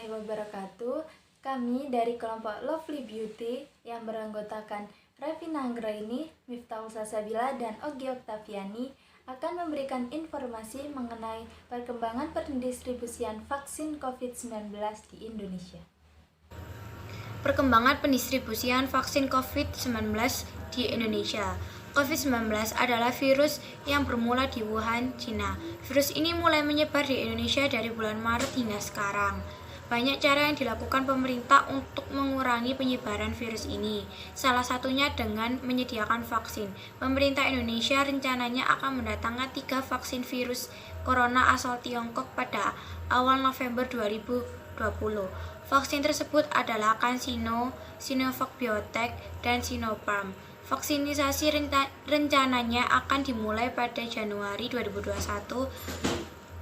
warahmatullahi wabarakatuh. Kami dari kelompok Lovely Beauty yang beranggotakan Revina Anggraini, Miftahul Salsabila, dan Ogi Oktaviani akan memberikan informasi mengenai perkembangan pendistribusian vaksin COVID-19 di Indonesia. Perkembangan pendistribusian vaksin COVID-19 di Indonesia. COVID-19 adalah virus yang bermula di Wuhan, Cina. Virus ini mulai menyebar di Indonesia dari bulan Maret hingga sekarang. Banyak cara yang dilakukan pemerintah untuk mengurangi penyebaran virus ini. Salah satunya dengan menyediakan vaksin. Pemerintah Indonesia rencananya akan mendatangkan 3 vaksin virus corona asal Tiongkok pada awal November 2020. Vaksin tersebut adalah CanSino, Sinovac Biotech, dan Sinopharm. Vaksinisasi rencananya akan dimulai pada Januari 2021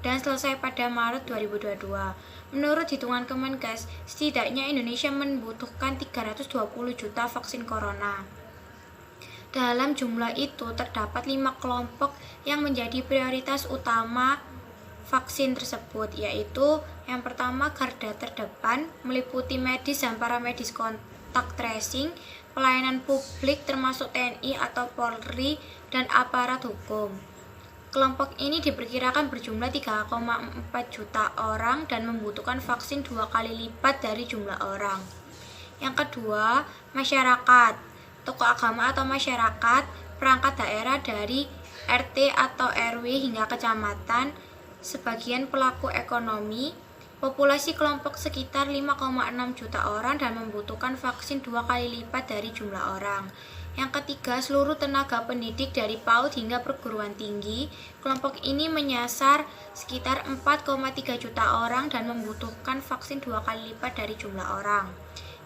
dan selesai pada Maret 2022. Menurut hitungan Kemenkes, setidaknya Indonesia membutuhkan 320 juta vaksin corona. Dalam jumlah itu terdapat 5 kelompok yang menjadi prioritas utama vaksin tersebut, yaitu yang pertama garda terdepan, meliputi medis dan paramedis kontak tracing, pelayanan publik termasuk TNI atau Polri, dan aparat hukum. Kelompok ini diperkirakan berjumlah 3,4 juta orang dan membutuhkan vaksin 2 kali lipat dari jumlah orang. Yang kedua, masyarakat, tokoh agama atau masyarakat, perangkat daerah dari RT atau RW hingga kecamatan, sebagian pelaku ekonomi, populasi kelompok sekitar 5,6 juta orang dan membutuhkan vaksin 2 kali lipat dari jumlah orang. Yang ketiga, seluruh tenaga pendidik dari PAUD hingga perguruan tinggi. Kelompok ini menyasar sekitar 4,3 juta orang dan membutuhkan vaksin 2 kali lipat dari jumlah orang.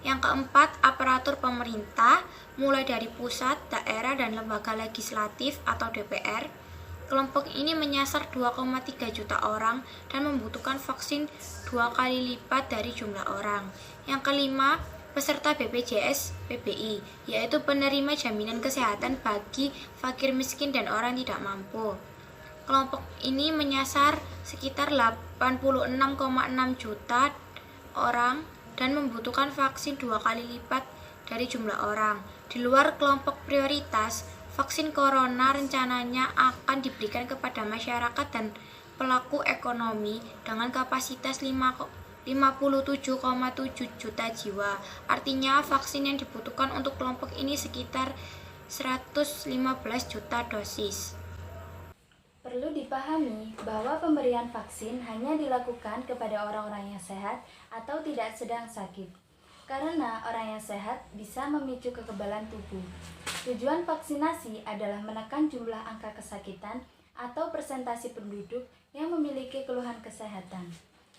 Yang keempat, aparatur pemerintah, mulai dari pusat, daerah, dan lembaga legislatif atau DPR. Kelompok ini menyasar 2,3 juta orang dan membutuhkan vaksin 2 kali lipat dari jumlah orang. Yang kelima, peserta BPJS PBI, yaitu penerima jaminan kesehatan bagi fakir miskin dan orang tidak mampu. Kelompok ini menyasar sekitar 86,6 juta orang dan membutuhkan vaksin 2 kali lipat dari jumlah orang. Di luar kelompok prioritas, vaksin corona rencananya akan diberikan kepada masyarakat dan pelaku ekonomi dengan kapasitas 57,7 juta jiwa. Artinya vaksin yang dibutuhkan untuk kelompok ini sekitar 115 juta dosis. Perlu dipahami bahwa pemberian vaksin hanya dilakukan kepada orang-orang yang sehat atau tidak sedang sakit. Karena orang yang sehat bisa memicu kekebalan tubuh. Tujuan vaksinasi adalah menekan jumlah angka kesakitan atau persentase penduduk yang memiliki keluhan kesehatan.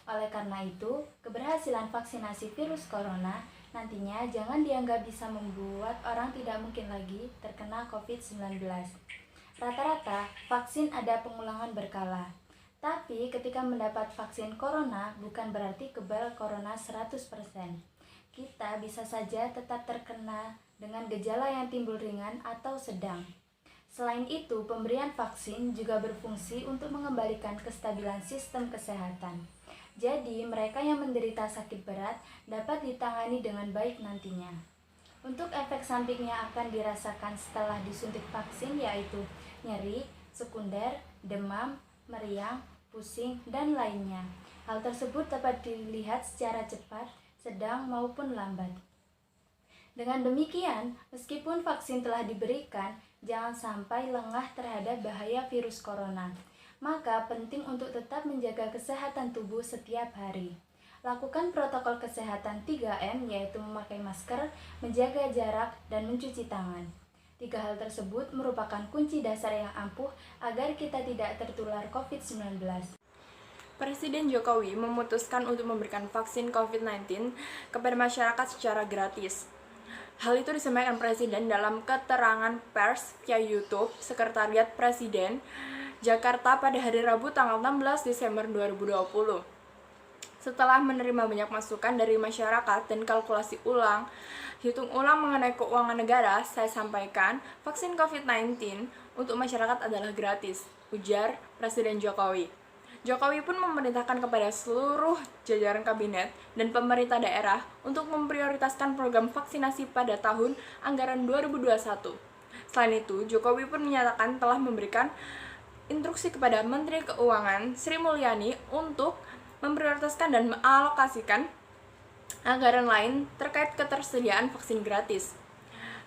Oleh karena itu, keberhasilan vaksinasi virus corona nantinya jangan dianggap bisa membuat orang tidak mungkin lagi terkena COVID-19. Rata-rata, vaksin ada pengulangan berkala. Tapi ketika mendapat vaksin corona bukan berarti kebal corona 100%. Kita bisa saja tetap terkena dengan gejala yang timbul ringan atau sedang. Selain itu, pemberian vaksin juga berfungsi untuk mengembalikan kestabilan sistem kesehatan. Jadi, mereka yang menderita sakit berat dapat ditangani dengan baik nantinya. Untuk efek samping yang akan dirasakan setelah disuntik vaksin yaitu nyeri, sekunder, demam, meriang, pusing, dan lainnya. Hal tersebut dapat dilihat secara cepat, sedang maupun lambat. Dengan demikian, meskipun vaksin telah diberikan, jangan sampai lengah terhadap bahaya virus corona. Maka penting untuk tetap menjaga kesehatan tubuh setiap hari. Lakukan protokol kesehatan 3M, yaitu memakai masker, menjaga jarak, dan mencuci tangan. 3 hal tersebut merupakan kunci dasar yang ampuh agar kita tidak tertular COVID-19. Presiden Jokowi memutuskan untuk memberikan vaksin COVID-19 kepada masyarakat secara gratis. Hal itu disampaikan Presiden dalam keterangan pers via YouTube Sekretariat Presiden Jakarta pada hari Rabu tanggal 16 Desember 2020. Setelah menerima banyak masukan dari masyarakat dan kalkulasi ulang, hitung ulang mengenai keuangan negara, saya sampaikan vaksin COVID-19 untuk masyarakat adalah gratis, ujar Presiden Jokowi. Jokowi pun memerintahkan kepada seluruh jajaran kabinet dan pemerintah daerah untuk memprioritaskan program vaksinasi pada tahun anggaran 2021. Selain itu, Jokowi pun menyatakan telah memberikan instruksi kepada Menteri Keuangan Sri Mulyani untuk memprioritaskan dan mengalokasikan anggaran lain terkait ketersediaan vaksin gratis.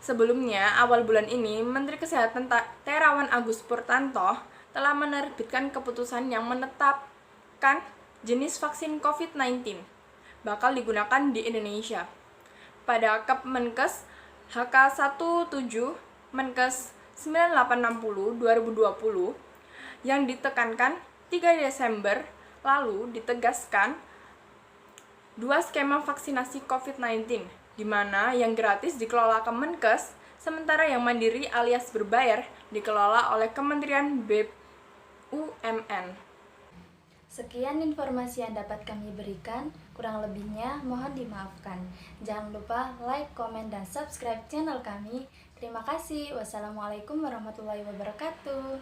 Sebelumnya, awal bulan ini, Menteri Kesehatan Terawan Agus Purwanto telah menerbitkan keputusan yang menetapkan jenis vaksin COVID-19 bakal digunakan di Indonesia. Pada Kemenkes HK17 Menkes 9860 2020 yang ditekankan 3 Desember lalu ditegaskan 2 skema vaksinasi COVID-19, di mana yang gratis dikelola Kemenkes, sementara yang mandiri alias berbayar dikelola oleh Kementerian BUMN. Sekian informasi yang dapat kami berikan, kurang lebihnya mohon dimaafkan. Jangan lupa like, komen, dan subscribe channel kami. Terima kasih. Wassalamualaikum warahmatullahi wabarakatuh.